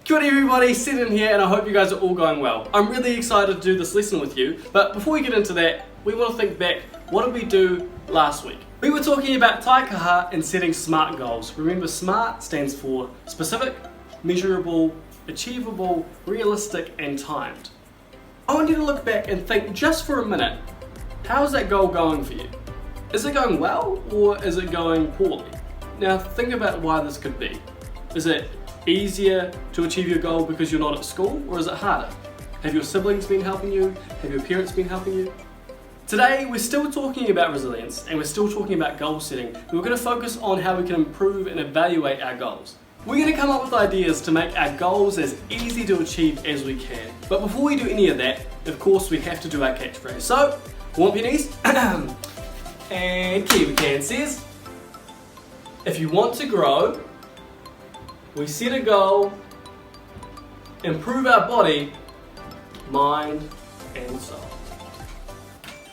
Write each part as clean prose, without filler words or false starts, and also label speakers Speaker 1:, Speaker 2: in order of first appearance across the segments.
Speaker 1: Kia ora everybody, Seddon here, and I hope you guys are all going well. I'm really excited to do this lesson with you, but before we get into that, we want to think back, what did we do last week? We were talking about taikaha and setting SMART goals. Remember, SMART stands for specific, measurable, achievable, realistic, and timed. I want you to look back and think just for a minute, how's that goal going for you? Is it going well, or is it going poorly? Now think about why this could be. Is it easier to achieve your goal because you're not at school, or is it harder? Have your siblings been helping you? Have your parents been helping you? Today we're still talking about resilience and we're still talking about goal setting. We're going to focus on how we can improve and evaluate our goals. We're going to come up with ideas to make our goals as easy to achieve as we can. But before we do any of that, of course we have to do our catchphrase. So, warm up your knees, and Kiwi Can says, if you want to grow, we set a goal, improve our body, mind, and soul.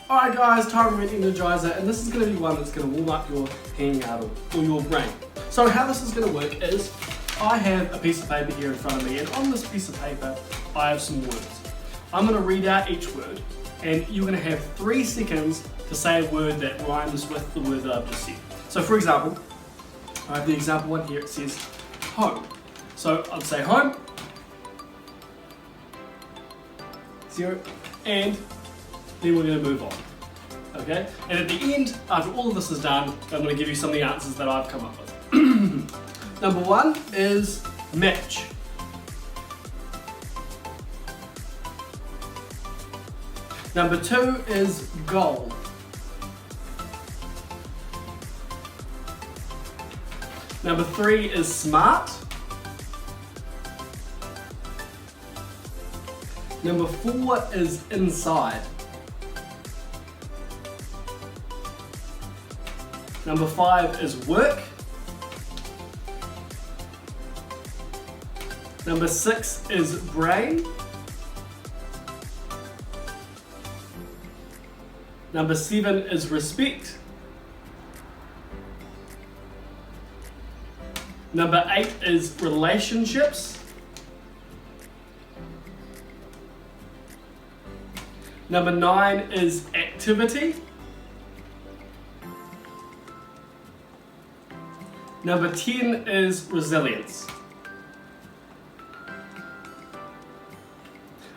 Speaker 1: Alright guys, time for an energizer, and this is going to be one that's going to warm up your hangado, or your brain. So how this is going to work is, I have a piece of paper here in front of me, and on this piece of paper, I have some words. I'm going to read out each word, and you're going to have 3 seconds to say a word that rhymes with the word that I've just said. So for example, I have the example one here, it says home. So I'll say home, 0, and then we're going to move on. Okay? And at the end, after all of this is done, I'm going to give you some of the answers that I've come up with. Number 1 is match. Number 2 is goal. Number 3 is smart. Number 4 is inside. Number 5 is work. Number 6 is brain. Number 7 is respect. Number 8 is relationships. Number 9 is activity. Number 10 is resilience.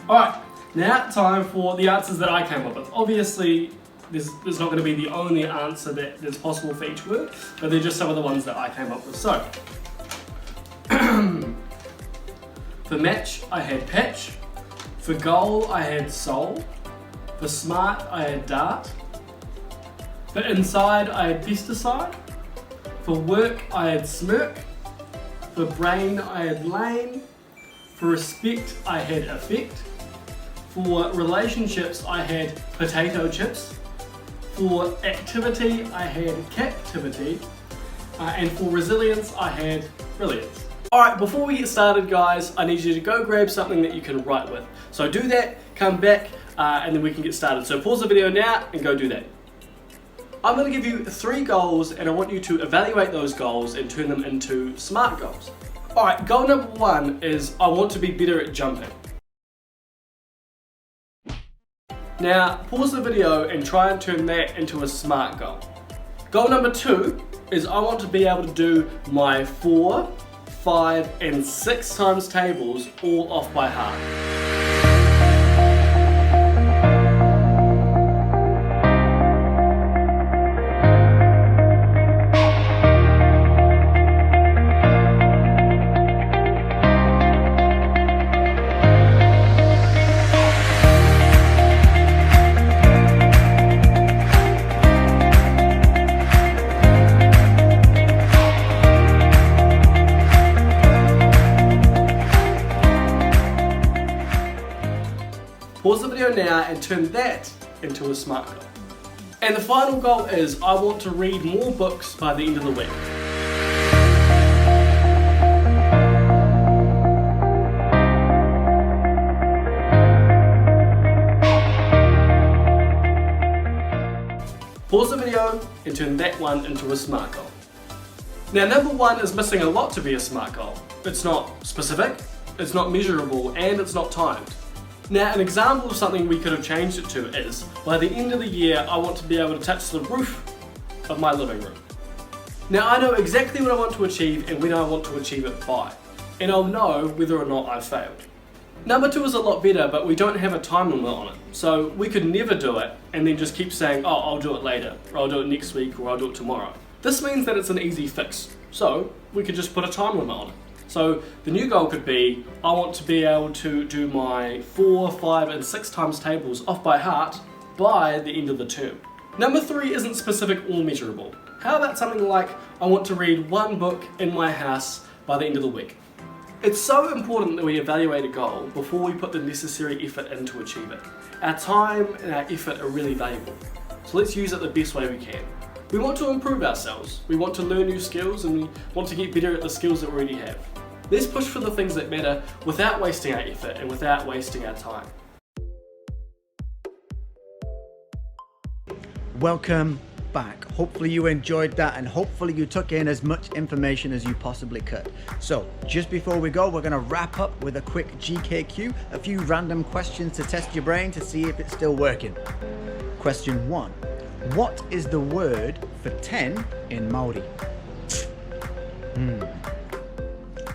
Speaker 1: Alright, now time for the answers that I came up with. Obviously, there's not going to be the only answer that's possible for each word, but they're just some of the ones that I came up with. So, for match, I had patch. For goal, I had soul. For smart, I had dart. For inside, I had pesticide. For work, I had smirk. For brain, I had lane. For respect, I had effect. For relationships, I had potato chips. For activity, I had captivity. And for resilience, I had brilliance. Alright, before we get started guys, I need you to go grab something that you can write with. So do that, come back, and then we can get started. So pause the video now and go do that. I'm going to give you 3 goals and I want you to evaluate those goals and turn them into SMART goals. Alright, goal number 1 is I want to be better at jumping. Now pause the video and try and turn that into a SMART goal. Goal number 2 is I want to be able to do my 4, 5 and 6 times tables all off by heart. Pause the video now and turn that into a SMART goal. And the final goal is I want to read more books by the end of the week. Pause the video and turn that one into a SMART goal. Now number 1 is missing a lot to be a SMART goal. It's not specific, it's not measurable, and it's not timed. Now, an example of something we could have changed it to is, by the end of the year, I want to be able to touch the roof of my living room. Now, I know exactly what I want to achieve and when I want to achieve it by, and I'll know whether or not I've failed. Number 2 is a lot better, but we don't have a time limit on it, so we could never do it and then just keep saying, oh, I'll do it later, or I'll do it next week, or I'll do it tomorrow. This means that it's an easy fix, so we could just put a time limit on it. So the new goal could be, I want to be able to do my 4, 5 and 6 times tables off by heart by the end of the term. Number 3 isn't specific or measurable. How about something like, I want to read 1 book in my house by the end of the week? It's so important that we evaluate a goal before we put the necessary effort in to achieve it. Our time and our effort are really valuable, so let's use it the best way we can. We want to improve ourselves, we want to learn new skills, and we want to get better at the skills that we already have. Let's push for the things that matter without wasting our effort and without wasting our time.
Speaker 2: Welcome back. Hopefully you enjoyed that, and hopefully you took in as much information as you possibly could. So just before we go, we're going to wrap up with a quick GKQ, a few random questions to test your brain to see if it's still working. Question 1. What is the word for 10 in Maori?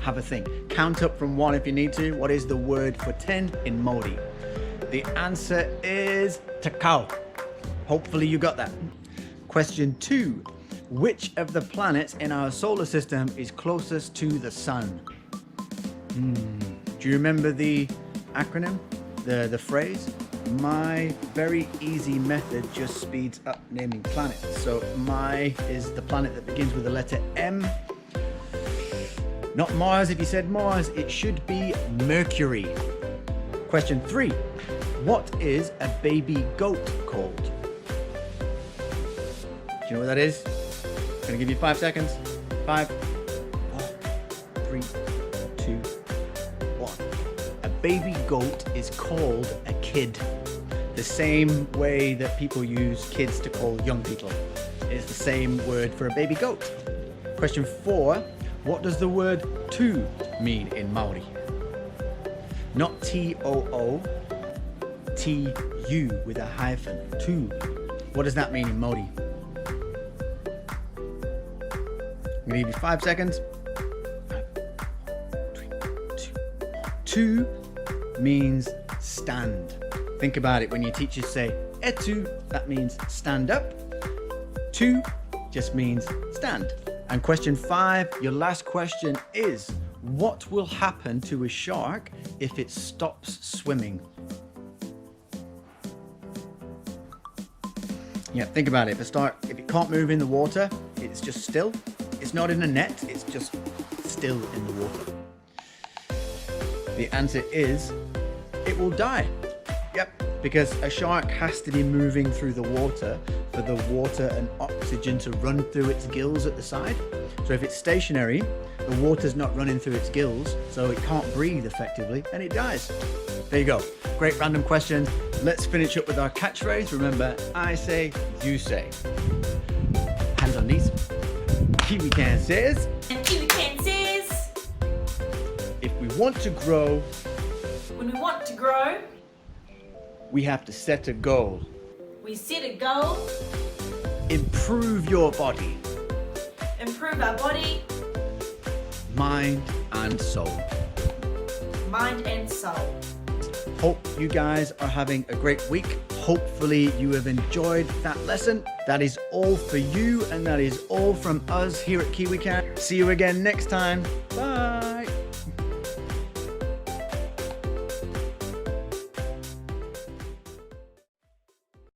Speaker 2: Have a think. Count up from 1 if you need to. What is the word for 10 in Maori? The answer is takao. Hopefully you got that. Question 2. Which of the planets in our solar system is closest to the sun? Do you remember the acronym? The phrase? My very easy method just speeds up naming planets. So my is the planet that begins with the letter M. Not Mars. If you said Mars, it should be Mercury. Question 3. What is a baby goat called? Do you know what that is? I'm going to give you 5 seconds. 5, 4, 3, 2, 1. A baby goat is called a kid. The same way that people use kids to call young people. It's the same word for a baby goat. Question 4. What does the word tu mean in Maori? Not T-O-O, T-U with a hyphen. Tu. What does that mean in Maori? I'm going to give you 5 seconds. 5, 3, 2, 1. Tu means stand. Think about it. When your teachers say etu, that means stand up. Tu just means stand. And question 5, your last question is, what will happen to a shark if it stops swimming? Yeah, think about it. If it can't move in the water, it's just still. It's not in a net, it's just still in the water. The answer is, it will die. Yep, because a shark has to be moving through the water for the water and oxygen to run through its gills at the side. So if it's stationary, the water's not running through its gills, so it can't breathe effectively, and it dies. There you go. Great random questions. Let's finish up with our catchphrase. Remember, I say, you say. Hands on knees. Kiwi Can says.
Speaker 3: And Kiwi Can says.
Speaker 2: If we want to grow.
Speaker 3: When we want to grow.
Speaker 2: We have to set a goal.
Speaker 3: We set a goal.
Speaker 2: Improve your body.
Speaker 3: Improve our body.
Speaker 2: Mind and soul.
Speaker 3: Mind and soul.
Speaker 2: Hope you guys are having a great week. Hopefully you have enjoyed that lesson. That is all for you, and that is all from us here at KiwiCan. See you again next time. Bye.